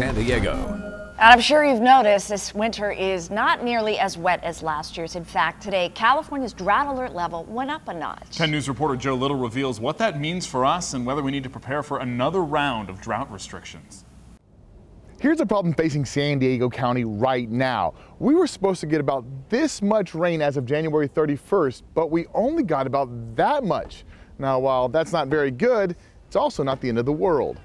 San Diego. And I'm sure you've noticed this winter is not nearly as wet as last year's. In fact, today, California's drought alert level went up a notch. 10 News reporter Joe Little reveals what that means for us and whether we need to prepare for another round of drought restrictions. Here's a problem facing San Diego County right now. We were supposed to get about this much rain as of January 31st, but we only got about that much. Now, while that's not very good, it's also not the end of the world.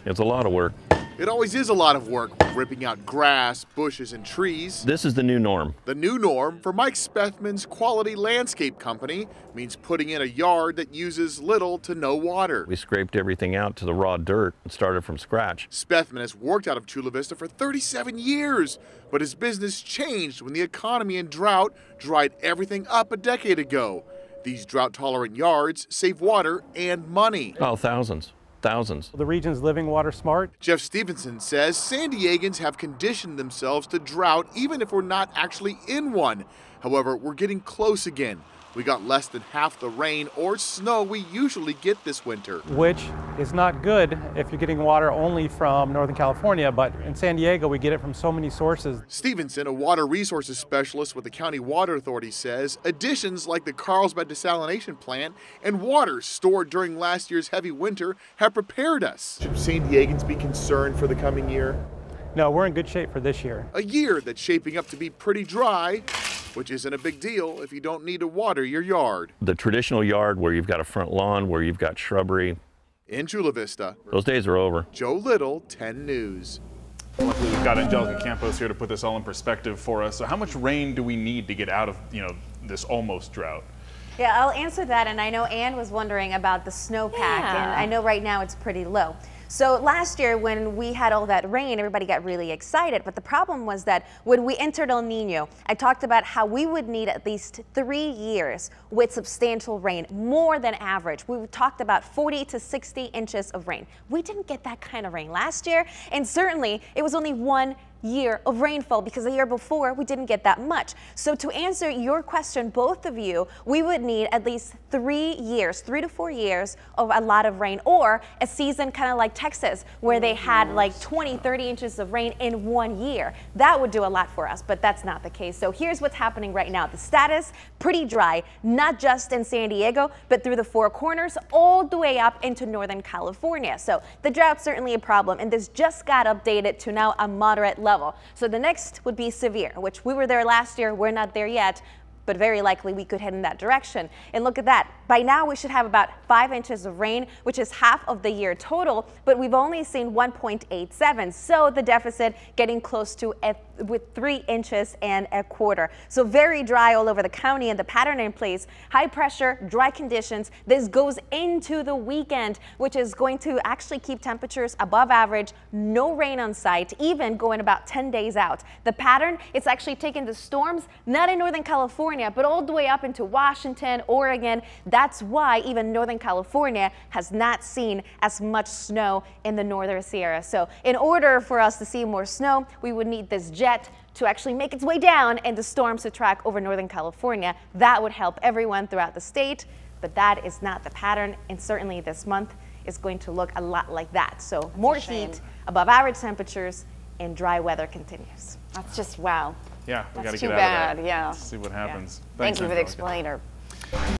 It's a lot of work. It always is a lot of work, ripping out grass, bushes, and trees. This is the new norm. The new norm for Mike Spethman's Quality Landscape Company means putting in a yard that uses little to no water. We scraped everything out to the raw dirt and started from scratch. Spethman has worked out of Chula Vista for 37 years, but his business changed when the economy and drought dried everything up a decade ago. These drought-tolerant yards save water and money. Oh, thousands. Thousands. The region's living water smart. Jeff Stevenson says San Diegans have conditioned themselves to drought even if we're not actually in one. However, we're getting close again. We got less than half the rain or snow we usually get this winter. Which is not good if you're getting water only from Northern California, but in San Diego we get it from so many sources. Stevenson, a water resources specialist with the County Water Authority, says additions like the Carlsbad desalination plant and water stored during last year's heavy winter have prepared us. Should San Diegans be concerned for the coming year? No, we're in good shape for this year. A year that's shaping up to be pretty dry, which isn't a big deal if you don't need to water your yard. The traditional yard where you've got a front lawn, where you've got shrubbery. In Chula Vista, Those days are over. Joe Little, 10 News. Luckily, we've got Angelica Campos here to put this all in perspective for us. So how much rain do we need to get out of, this almost drought? Yeah, I'll answer that, and I know Ann was wondering about the snowpack, and I know right now it's pretty low. So last year when we had all that rain, everybody got really excited, but the problem was that when we entered El Nino, I talked about how we would need at least 3 years with substantial rain, more than average. We talked about 40 to 60 inches of rain. We didn't get that kind of rain last year, and certainly it was only 1 year of rainfall because the year before we didn't get that much. So to answer your question, both of you, we would need at least 3 years, 3 to 4 years of a lot of rain, or a season kind of like Texas where they had like 20, 30 inches of rain in 1 year. That would do a lot for us, but that's not the case. So here's what's happening right now. The status, pretty dry, not just in San Diego, but through the Four Corners all the way up into Northern California. So the drought's certainly a problem, and this just got updated to now a moderate level. So the next would be severe, which we were there last year. We're not there yet, but very likely we could head in that direction. And look at that. By now we should have about 5 inches of rain, which is half of the year total, but we've only seen 1.87. So the deficit getting close to with 3 inches and a quarter. So very dry all over the county, and the pattern in place, high pressure, dry conditions. This goes into the weekend, which is going to actually keep temperatures above average, no rain on site, even going about 10 days out. The pattern, it's actually taking the storms, not in Northern California, but all the way up into Washington, Oregon. That's why even Northern California has not seen as much snow in the Northern Sierra. So in order for us to see more snow, we would need this jet to actually make its way down and the storms to track over Northern California. That would help everyone throughout the state, but that is not the pattern, and certainly this month is going to look a lot like that. So more heat, above average temperatures, and dry weather continues. That's just, wow. Yeah, we got to That's get too out bad, of that. yeah. Let's see what happens. Thank you for the Angelica. explainer.